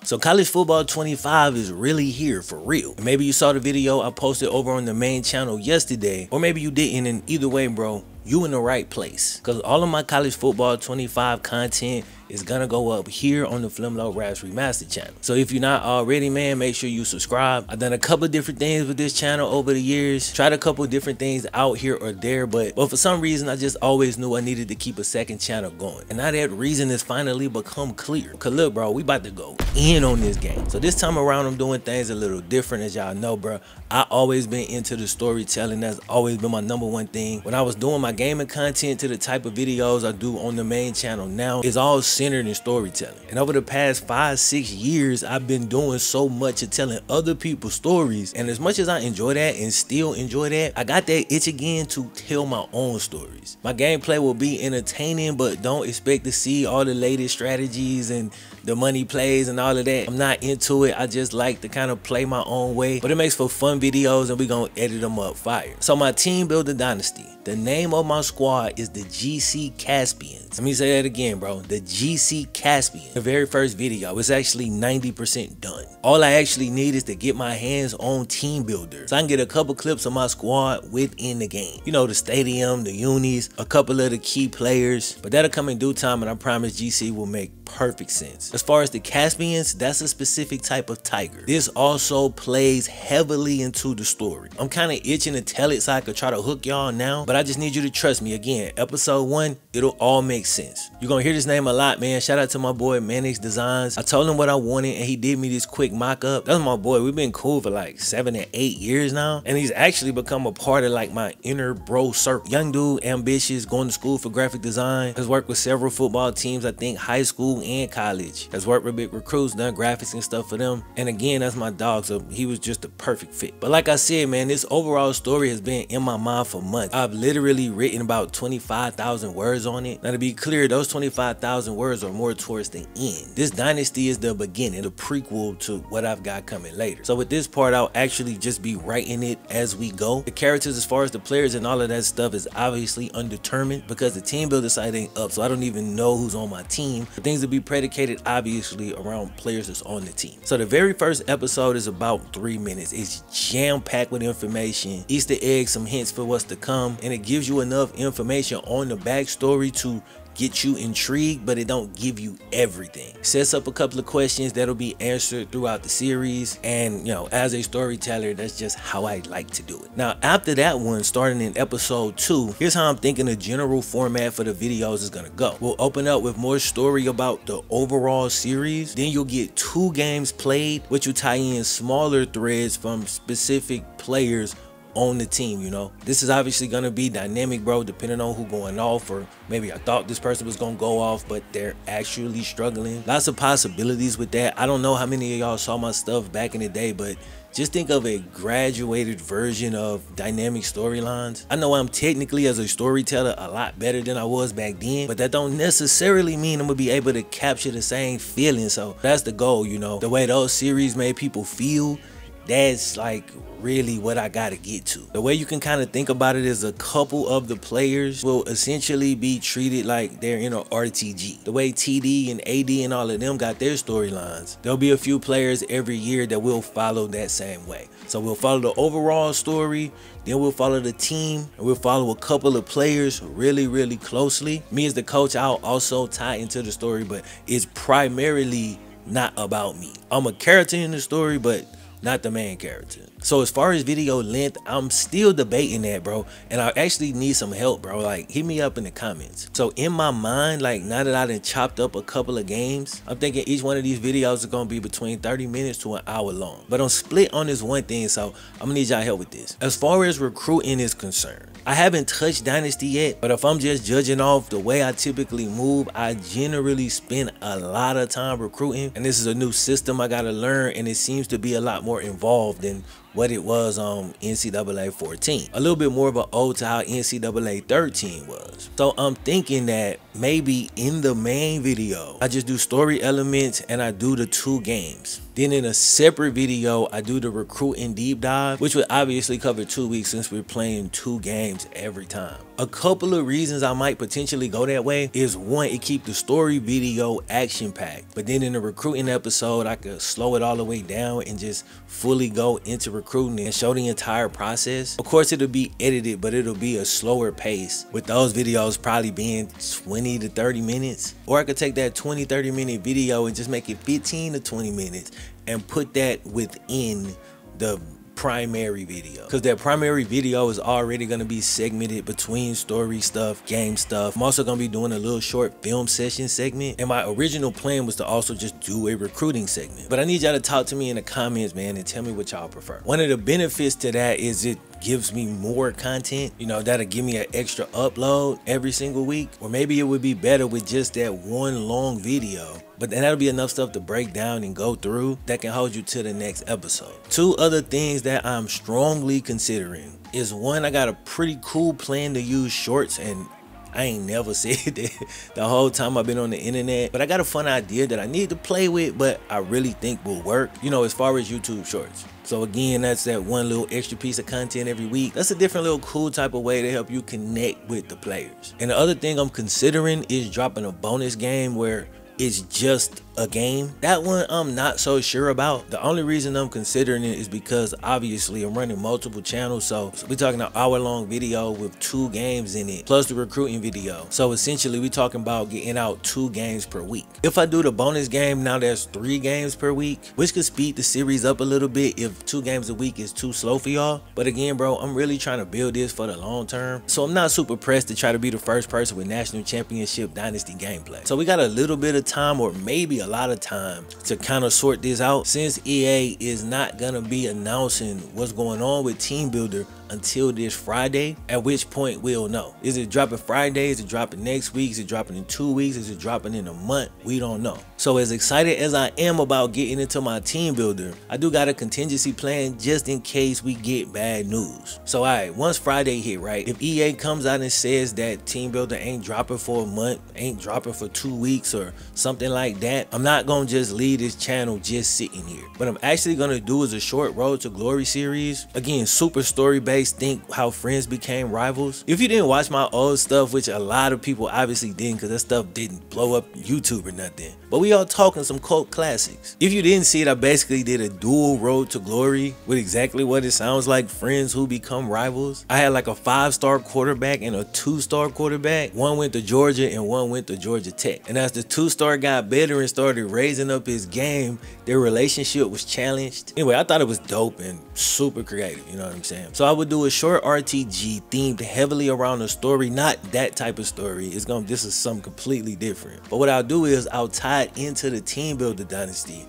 So college football 25 is really here for real. And maybe you saw the video I posted over on the main channel yesterday, or maybe you didn't, and either way, bro, you in the right place. Because all of my college football 25 content is gonna go up here on the Flemlo Raps Remastered channel. So if you're not already, man, make sure you subscribe. I've done a couple different things with this channel over the years, tried a couple different things out here or there, but for some reason I just always knew I needed to keep a second channel going. And now that reason has finally become clear. Cause look, bro, we about to go in on this game. So this time around I'm doing things a little different. As y'all know, bro, I always been into the storytelling. That's always been my #1 thing. When I was doing my gaming content to the type of videos I do on the main channel now, is all centered in storytelling. And over the past 5-6 years, I've been doing so much of telling other people's stories. And as much as I enjoy that and still enjoy that, I got that itch again to tell my own stories. My gameplay will be entertaining, but don't expect to see all the latest strategies and the money plays and all of that. I'm not into it. I just like to kind of play my own way, but it makes for fun videos and we gonna edit them up fire. So my Team Builder Dynasty, the name of my squad is the GC Caspians. Let me say that again, bro. The GC Caspian. The very first video, it's actually 90% done. All I actually need is to get my hands on Team Builder, so I can get a couple clips of my squad within the game. You know, the stadium, the unis, a couple of the key players, but that'll come in due time, and I promise GC will make perfect sense. As far as the Caspians, that's a specific type of tiger. This also plays heavily into the story. I'm kind of itching to tell it so I could try to hook y'all now, but I just need you to trust me. Again, episode 1, it'll all make sense. You're gonna hear this name a lot, man. Shout out to my boy Manix Designs. I told him what I wanted and he did me this quick mock-up. That's my boy. We've been cool for like 7 to 8 years now, and he's actually become a part of like my inner bro circle. Young dude, ambitious, going to school for graphic design, has worked with several football teams, I think high school and college, has worked with big recruits, done graphics and stuff for them. And again, that's my dog, so he was just a perfect fit. But like I said, man, this overall story has been in my mind for months. I've literally written about 25,000 words on it. Now to be clear, those 25,000 words are more towards the end. This dynasty is the beginning, the prequel to what I've got coming later. So with this part, I'll actually just be writing it as we go. The characters, as far as the players and all of that stuff, is obviously undetermined because the team builder site ain't up, so I don't even know who's on my team. The things to be predicated obviously around players that's on the team. So the very first episode is about 3 minutes. It's jam-packed with information, Easter eggs, some hints for what's to come, and it gives you enough information on the backstory to get you intrigued, but it don't give you everything. Sets up a couple of questions that'll be answered throughout the series, and you know, as a storyteller, that's just how I like to do it. Now after that one, starting in episode 2, here's how I'm thinking the general format for the videos is gonna go. We'll open up with more story about the overall series, then you'll get 2 games played, which will tie in smaller threads from specific players on the team. You know, this is obviously gonna be dynamic, bro, depending on who going off, or maybe I thought this person was gonna go off but they're actually struggling. Lots of possibilities with that. I don't know how many of y'all saw my stuff back in the day, but just think of a graduated version of dynamic storylines. I know I'm technically, as a storyteller, a lot better than I was back then, but that don't necessarily mean I'm gonna be able to capture the same feeling. So that's the goal, you know, the way those series made people feel. That's like really what I gotta get to. The way you can kind of think about it is a couple of the players will essentially be treated like they're in an RTG. The way TD and AD and all of them got their storylines, there'll be a few players every year that will follow that same way. So we'll follow the overall story, then we'll follow the team, and we'll follow a couple of players really closely. Me as the coach, I'll also tie into the story, but it's primarily not about me. I'm a character in the story, but not the main character. So as far as video length, I'm still debating that, bro, and I actually need some help, bro. Like, hit me up in the comments. So in my mind, like, now that I done chopped up a couple of games, I'm thinking each one of these videos is gonna be between 30 minutes to an hour long. But I'm split on this one thing, so I'm gonna need y'all help with this. As far as recruiting is concerned, I haven't touched Dynasty yet, but if I'm just judging off the way I typically move, I generally spend a lot of time recruiting, and this is a new system I gotta learn, and it seems to be a lot more involved than what it was on NCAA 14. A little bit more of an ode to how NCAA 13 was. So I'm thinking that maybe in the main video, I just do story elements and I do the 2 games. Then in a separate video, I do the recruiting deep dive, which would obviously cover 2 weeks since we're playing 2 games every time. A couple of reasons I might potentially go that way is, one, it keep the story video action packed, but then in the recruiting episode I could slow it all the way down and just fully go into recruiting and show the entire process. Of course it'll be edited, but it'll be a slower pace, with those videos probably being 20 to 30 minutes. Or I could take that 20-30 minute video and just make it 15 to 20 minutes and put that within the primary video, because that primary video is already going to be segmented between story stuff, game stuff. I'm also going to be doing a little short film session segment, and my original plan was to also just do a recruiting segment. But I need y'all to talk to me in the comments, man, and tell me what y'all prefer. One of the benefits to that is it gives me more content, you know, that'll give me an extra upload every single week. Or maybe it would be better with just that one long video, but then that'll be enough stuff to break down and go through that can hold you to the next episode. Two other things that I'm strongly considering is, one, I got a pretty cool plan to use shorts, and I ain't never said that the whole time I've been on the internet, but I got a fun idea that I need to play with, but I really think will work, you know, as far as YouTube shorts. So again, that's that one little extra piece of content every week. That's a different little cool type of way to help you connect with the players. And the other thing I'm considering is dropping a bonus game where it's just a game. That one I'm not so sure about. The only reason I'm considering it is because obviously I'm running multiple channels, so we're talking an hour-long video with 2 games in it plus the recruiting video. So essentially we're talking about getting out 2 games per week. If I do the bonus game, now there's 3 games per week, which could speed the series up a little bit if 2 games a week is too slow for y'all. But again, bro, I'm really trying to build this for the long term, so I'm not super pressed to try to be the first person with national championship dynasty gameplay. So we got a little bit of time, or maybe a lot of time, to kind of sort this out, since EA is not gonna be announcing what's going on with Team Builder until this Friday, at which point we'll know. Is it dropping Friday? Is it dropping next week? Is it dropping in 2 weeks? Is it dropping in a month? We don't know. So as excited as I am about getting into my Team Builder, I do got a contingency plan just in case we get bad news. So alright, once Friday hit, right, if EA comes out and says that Team Builder ain't dropping for a month, ain't dropping for 2 weeks or something like that, I'm not gonna just leave this channel just sitting here. What I'm actually gonna do is a short Road to Glory series. Again, super story based. Think how friends became rivals. If you didn't watch my old stuff, which a lot of people obviously didn't, because that stuff didn't blow up YouTube or nothing, but we all talking some cult classics. If you didn't see it, I basically did a dual Road to Glory with exactly what it sounds like, friends who become rivals. I had like a 5-star quarterback and a 2-star quarterback. One went to Georgia and one went to Georgia Tech. And as the 2-star got better and started raising up his game, their relationship was challenged. Anyway, I thought it was dope and super creative, you know what I'm saying? So I would do a short RTG themed heavily around a story, not that type of story. This is something completely different. But what I'll do is I'll tie it into the Team Builder Dynasty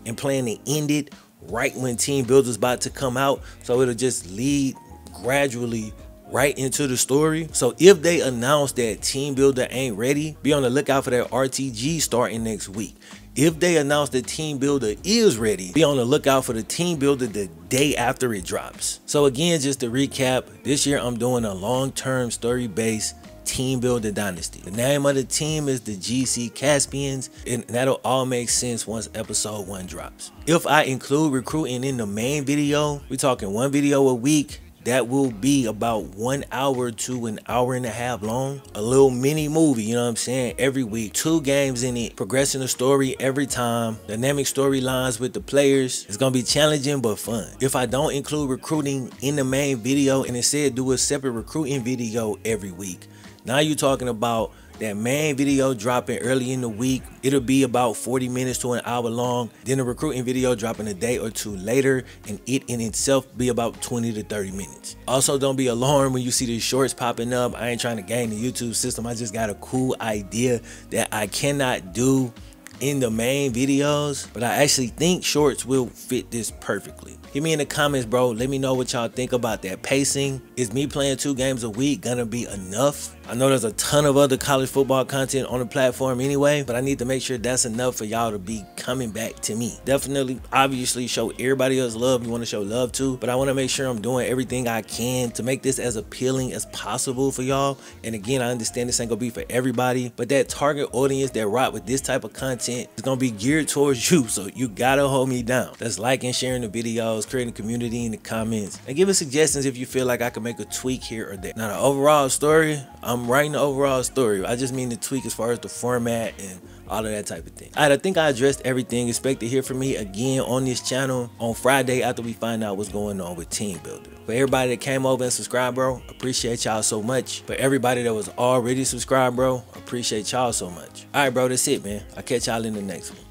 and plan to end it right when Team Builder's about to come out, so it'll just lead gradually right into the story. So if they announce that Team Builder ain't ready, be on the lookout for that RTG starting next week. If they announce that Team Builder is ready, be on the lookout for the Team Builder the day after it drops. So again, just to recap, this year I'm doing a long-term story-based Team Builder Dynasty. The name of the team is the GC Caspians, and that'll all make sense once episode 1 drops. If I include recruiting in the main video, we're talking 1 video a week. That will be about 1 hour to an hour and a half long. A little mini movie, you know what I'm saying? Every week, 2 games in it, progressing the story every time, dynamic storylines with the players. It's gonna be challenging but fun. If I don't include recruiting in the main video and instead do a separate recruiting video every week, now you're talking about that main video dropping early in the week. It'll be about 40 minutes to an hour long. Then the recruiting video dropping a day or 2 later, and it in itself be about 20 to 30 minutes. Also, don't be alarmed when you see these shorts popping up. I ain't trying to game the YouTube system. I just got a cool idea that I cannot do in the main videos, but I actually think shorts will fit this perfectly. Hit me in the comments, bro. Let me know what y'all think about that pacing. Is me playing 2 games a week gonna be enough? I know there's a ton of other college football content on the platform anyway, but I need to make sure that's enough for y'all to be coming back to me. Definitely, obviously, show everybody else love you want to show love to, but I want to make sure I'm doing everything I can to make this as appealing as possible for y'all. And again, I understand this ain't gonna be for everybody, but that target audience that rock with this type of content is gonna be geared towards you, so you gotta hold me down. That's liking, sharing the videos, creating a community in the comments, and giving suggestions if you feel like I can make a tweak here or there. Now, the overall story, I'm writing the overall story. I just mean the tweak as far as the format and all of that type of thing. Alright, I think I addressed everything. Expect to hear from me again on this channel on Friday after we find out what's going on with Team Builder. For everybody that came over and subscribed, bro, appreciate y'all so much. For everybody that was already subscribed, bro, appreciate y'all so much. Alright, bro, that's it, man. I'll catch y'all in the next one.